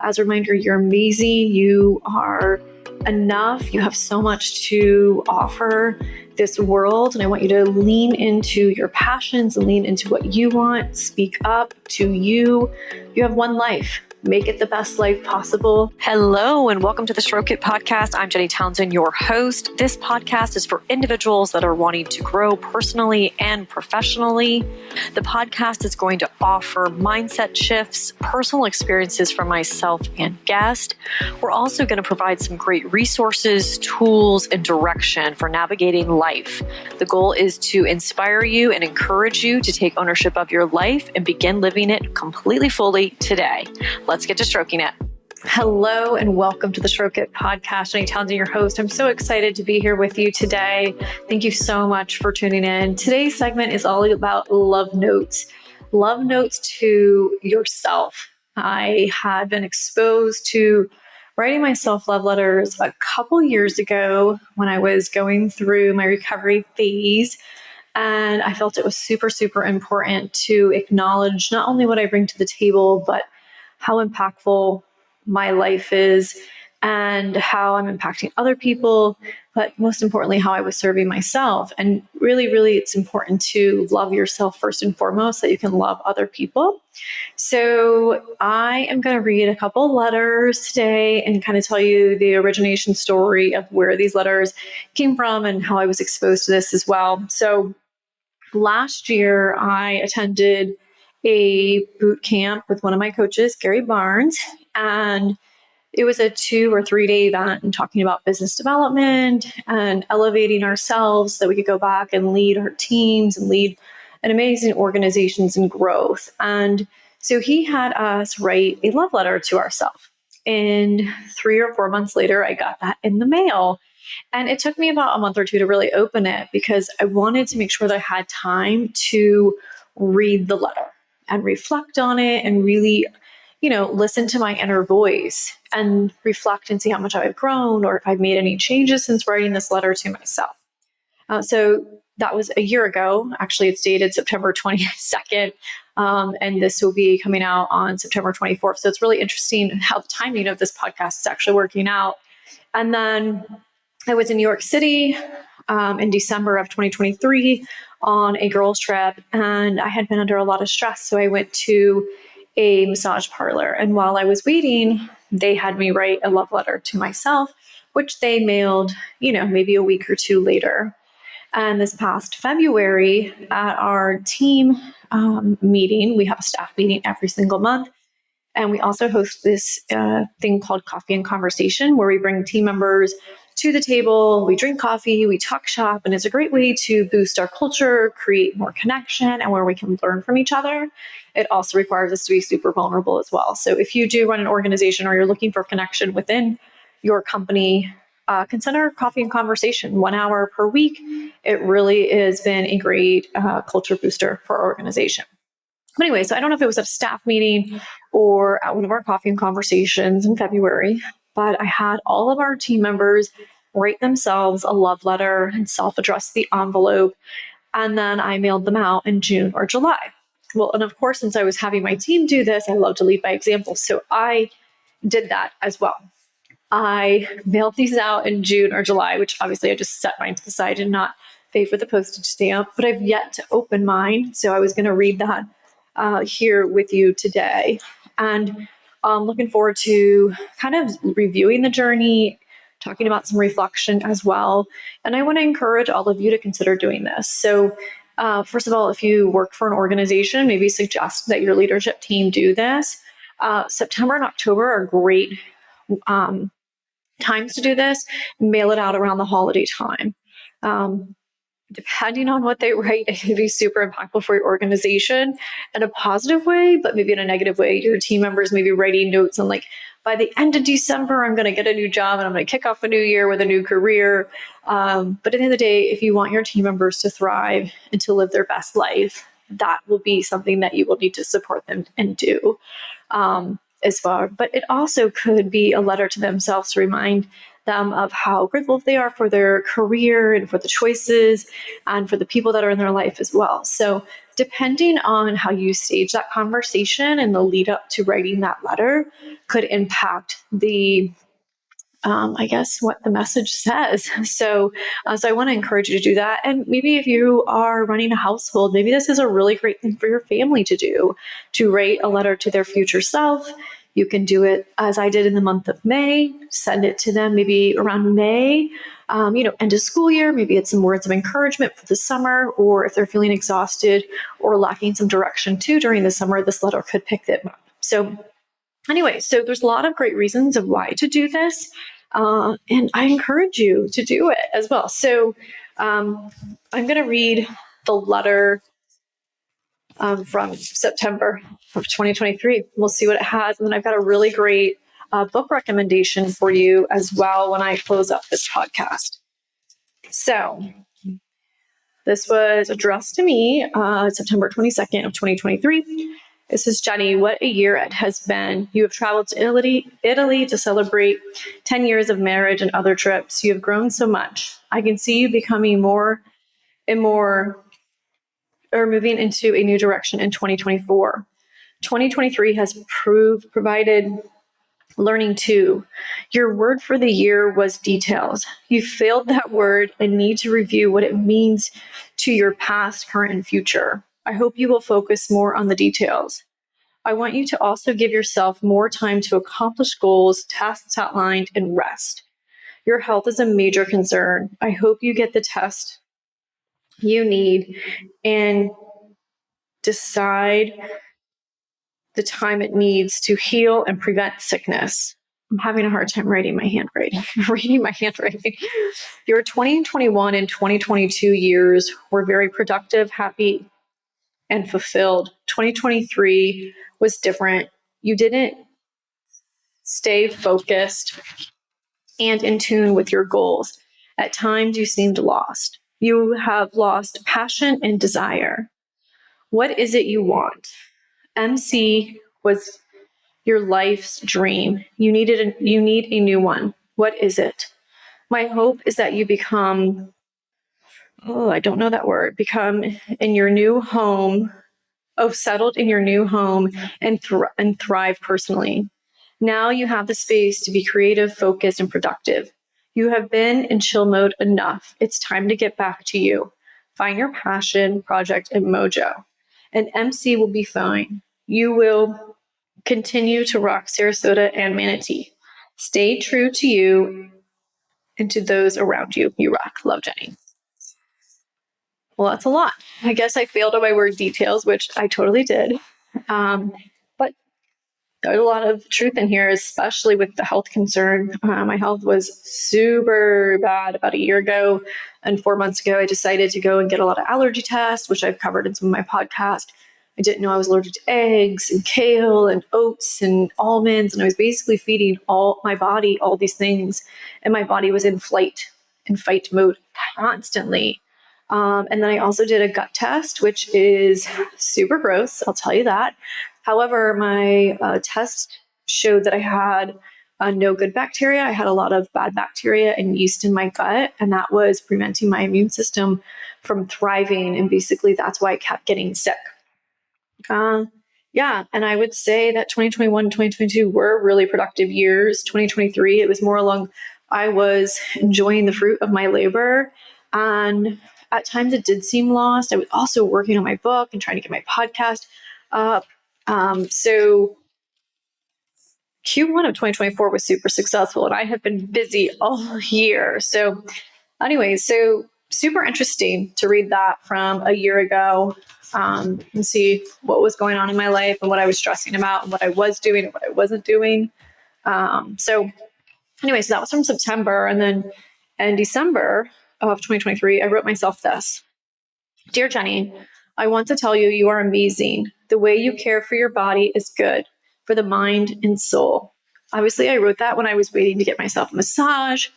As a reminder, you're amazing. You are enough. You have so much to offer this world. And I want you to lean into your passions and lean into what you want. Speak up to you. You have one life. Make it the best life possible. Hello, and welcome to the Stroke It podcast. I'm Alday Townsend, your host. This podcast is for individuals that are wanting to grow personally and professionally. The podcast is going to offer mindset shifts, personal experiences from myself and guest. We're also going to provide some great resources, tools, and direction for navigating life. The goal is to inspire you and encourage you to take ownership of your life and begin living it completely fully today. Let's get to stroking it. Hello and welcome to the Stroke It podcast. Alday Townsend, your host. I'm so excited to be here with you today. Thank you so much for tuning in. Today's segment is all about love notes. Love notes to yourself. I had been exposed to writing myself love letters a couple years ago when I was going through my recovery phase. And I felt it was super, super important to acknowledge not only what I bring to the table, but how impactful my life is and how I'm impacting other people, but most importantly, how I was serving myself. And really, really, it's important to love yourself first and foremost so that you can love other people. So I am going to read a couple letters today and kind of tell you the origination story of where these letters came from and how I was exposed to this as well. So last year, I attended a boot camp with one of my coaches, Gary Barnes, and it was a 2 or 3 day event and talking about business development and elevating ourselves so that we could go back and lead our teams and lead an amazing organizations and growth. And so he had us write a love letter to ourselves. And 3 or 4 months later, I got that in the mail. And it took me about a month or two to really open it because I wanted to make sure that I had time to read the letter and reflect on it and really, listen to my inner voice and reflect and see how much I've grown or if I've made any changes since writing this letter to myself. So that was a year ago. Actually, it's dated September 22nd. And this will be coming out on September 24th. So it's really interesting how the timing of this podcast is actually working out. And then I was in New York City in December of 2023 on a girls' trip, and I had been under a lot of stress. So I went to a massage parlor, and while I was waiting, they had me write a love letter to myself, which they mailed, maybe a week or two later. And this past February at our team meeting, we have a staff meeting every single month. And we also host this thing called Coffee and Conversation, where we bring team members to the table, we drink coffee, we talk shop, and it's a great way to boost our culture, create more connection, and where we can learn from each other. It also requires us to be super vulnerable as well. So if you do run an organization or you're looking for connection within your company, consider Coffee and Conversation 1 hour per week. It really has been a great culture booster for our organization. But anyway, so I don't know if it was at a staff meeting or at one of our Coffee and Conversations in February, but I had all of our team members write themselves a love letter and self-address the envelope, and then I mailed them out in June or July. Well, and of course, since I was having my team do this, I love to lead by example, so I did that as well. I mailed these out in June or July, which obviously I just set mine to the side and not pay for the postage stamp, but I've yet to open mine, so I was going to read that here with you today. And I'm looking forward to kind of reviewing the journey, talking about some reflection as well. And I want to encourage all of you to consider doing this. So first of all, if you work for an organization, maybe suggest that your leadership team do this. September and October are great times to do this. Mail it out around the holiday time. Depending on what they write, it can be super impactful for your organization in a positive way, but maybe in a negative way. Your team members may be writing notes on by the end of December, I'm going to get a new job and I'm going to kick off a new year with a new career. But at the end of the day, if you want your team members to thrive and to live their best life, that will be something that you will need to support them and do as far. But it also could be a letter to themselves to remind them of how grateful they are for their career and for the choices and for the people that are in their life as well. So depending on how you stage that conversation and the lead up to writing that letter could impact the I guess what the message says. So I want to encourage you to do that. And maybe if you are running a household, maybe this is a really great thing for your family to do, to write a letter to their future self. You can do it as I did in the month of May, send it to them maybe around May, end of school year. Maybe it's some words of encouragement for the summer, or if they're feeling exhausted or lacking some direction too during the summer, this letter could pick them up. So anyway, so there's a lot of great reasons of why to do this. And I encourage you to do it as well. So I'm going to read the letter from September of 2023. We'll see what it has. And then I've got a really great book recommendation for you as well when I close up this podcast. So this was addressed to me September 22nd of 2023. This is Jenny. What a year it has been. You have traveled to Italy to celebrate 10 years of marriage and other trips. You have grown so much. I can see you becoming more and more, or moving into a new direction in 2024. 2023 has provided learning too. Your word for the year was details. You failed that word and need to review what it means to your past, current, and future. I hope you will focus more on the details. I want you to also give yourself more time to accomplish goals, tasks outlined, and rest. Your health is a major concern. I hope you get the test you need and decide the time it needs to heal and prevent sickness. I'm having a hard time reading my handwriting. Your 2021 and 2022 years were very productive, happy, and fulfilled. 2023 was different. You didn't stay focused and in tune with your goals. At times, you seemed lost. You have lost passion and desire. What is it you want? MC was your life's dream. You need a new one. What is it? My hope is that you become, I don't know that word, become in your new home, settled in your new home and thrive personally. Now you have the space to be creative, focused, and productive. You have been in chill mode enough. It's time to get back to you. Find your passion, project, and mojo. And MC will be fine. You will continue to rock Sarasota and Manatee. Stay true to you and to those around you. You rock. Love, Jenny. Well, that's a lot. I guess I failed on my word details, which I totally did. But there's a lot of truth in here, especially with the health concern. My health was super bad about a year ago. And 4 months ago, I decided to go and get a lot of allergy tests, which I've covered in some of my podcasts. I didn't know I was allergic to eggs and kale and oats and almonds. And I was basically feeding my body all these things. And my body was in fight mode constantly. And then I also did a gut test, which is super gross. I'll tell you that. However, my test showed that I had no good bacteria. I had a lot of bad bacteria and yeast in my gut, and that was preventing my immune system from thriving. And basically, that's why I kept getting sick. And I would say that 2021 and 2022 were really productive years. 2023, it was more along, I was enjoying the fruit of my labor. And at times it did seem lost. I was also working on my book and trying to get my podcast up. So Q1 of 2024 was super successful, and I have been busy all year. So anyways, so super interesting to read that from a year ago and see what was going on in my life and what I was stressing about and what I was doing and what I wasn't doing. So that was from September. And then in December of 2023, I wrote myself this. Dear Jenny, I want to tell you, you are amazing. The way you care for your body is good for the mind and soul. Obviously, I wrote that when I was waiting to get myself a massage.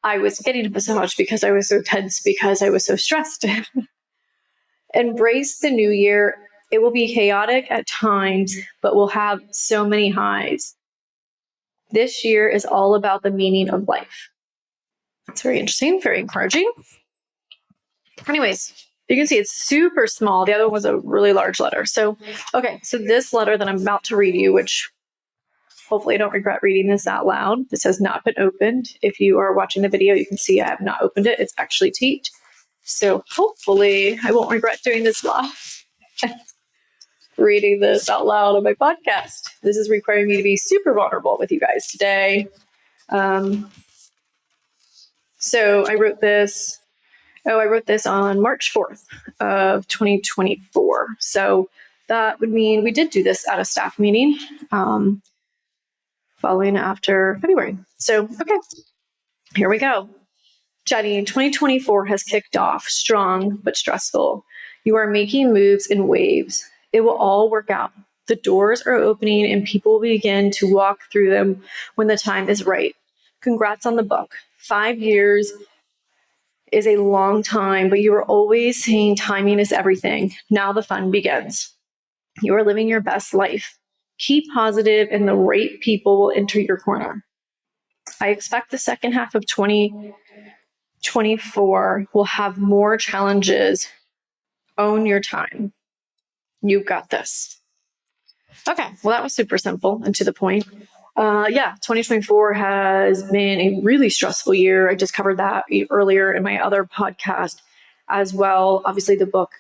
I was getting a massage because I was so tense, because I was so stressed. Embrace the new year. It will be chaotic at times, but we'll have so many highs. This year is all about the meaning of life. It's very interesting, very encouraging. Anyways, You can see it's super small. The other one was a really large letter. So, okay, so this letter that I'm about to read you, which hopefully I don't regret reading this out loud. This has not been opened. If you are watching the video, you can see I have not opened it. It's actually taped. So hopefully I won't regret doing this live, reading this out loud on my podcast. This is requiring me to be super vulnerable with you guys today. So I wrote this. I wrote this on March 4th of 2024. So that would mean we did do this at a staff meeting following after February. So, okay, here we go. Jenny, 2024 has kicked off strong but stressful. You are making moves in waves. It will all work out. The doors are opening and people will begin to walk through them when the time is right. Congrats on the book. 5 years is a long time, but you are always saying timing is everything. Now the fun begins. You are living your best life. Keep positive and the right people will enter your corner. I expect the second half of 2024 will have more challenges. Own your time. You've got this. Okay, well, that was super simple and to the point. 2024 has been a really stressful year. I just covered that earlier in my other podcast as well. Obviously, the book,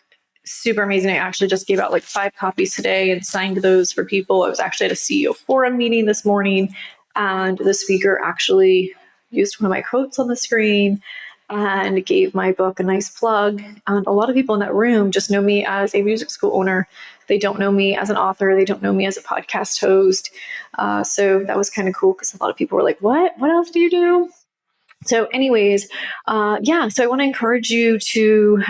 super amazing. I actually just gave out like 5 copies today and signed those for people. I was actually at a CEO forum meeting this morning, and the speaker actually used one of my quotes on the screen and gave my book a nice plug. And a lot of people in that room just know me as a music school owner. They don't know me as an author. They don't know me as a podcast host. So that was kind of cool because a lot of people were like, what else do you do? So anyways, so I want to encourage you to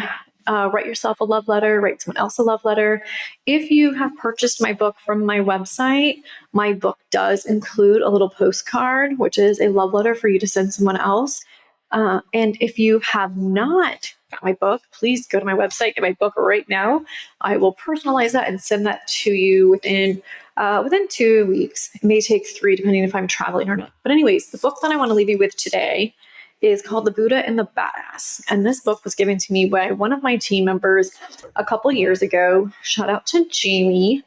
write yourself a love letter, write someone else a love letter. If you have purchased my book from my website, my book does include a little postcard, which is a love letter for you to send someone else. And if you have not got my book, please go to my website, get my book right now. I will personalize that and send that to you within 2 weeks. It may take 3, depending if I'm traveling or not. But anyways, the book that I want to leave you with today is called The Buddha and the Badass. And this book was given to me by one of my team members a couple years ago. Shout out to Jamie.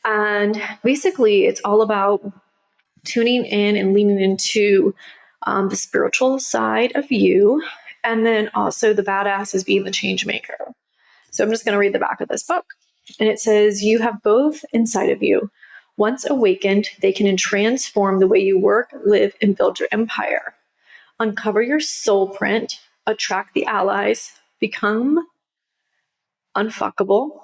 And basically, it's all about tuning in and leaning into the spiritual side of you, and then also the badass is being the change maker. So I'm just going to read the back of this book. And it says, you have both inside of you. Once awakened, they can transform the way you work, live, and build your empire. Uncover your soul print, attract the allies, become unfuckable,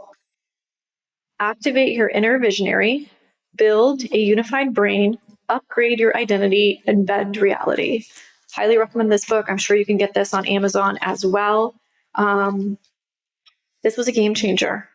activate your inner visionary, build a unified brain, upgrade your identity, and bend reality. Highly recommend this book. I'm sure you can get this on Amazon as well. This was a game changer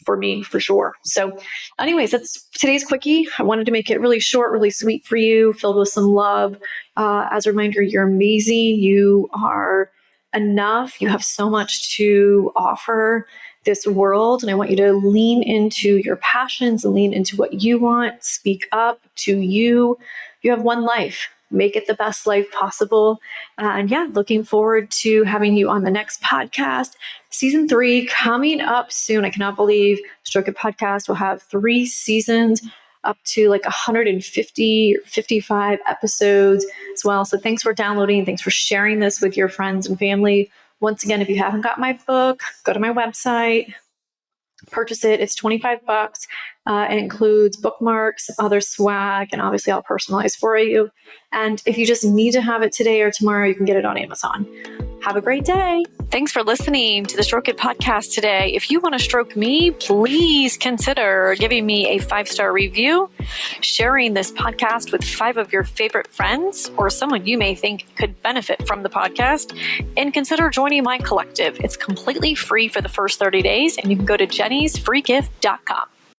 for me, for sure. So anyways, that's today's quickie. I wanted to make it really short, really sweet for you, filled with some love. As a reminder, you're amazing. You are enough. You have so much to offer this world. And I want you to lean into your passions and lean into what you want. Speak up to you. You have one life. Make it the best life possible. And looking forward to having you on the next podcast. Season 3 coming up soon. I cannot believe Stroke It Podcast will have 3 seasons, up to like 150 or 55 episodes as well. So thanks for downloading. Thanks for sharing this with your friends and family. Once again, if you haven't got my book, go to my website, purchase it. It's $25. It includes bookmarks, other swag, and obviously I'll personalize for you. And if you just need to have it today or tomorrow, you can get it on Amazon. Have a great day. Thanks for listening to the Stroke It podcast today. If you want to stroke me, please consider giving me a 5-star review, sharing this podcast with 5 of your favorite friends or someone you may think could benefit from the podcast, and consider joining my collective. It's completely free for the first 30 days, and you can go to jennysfreegift.com.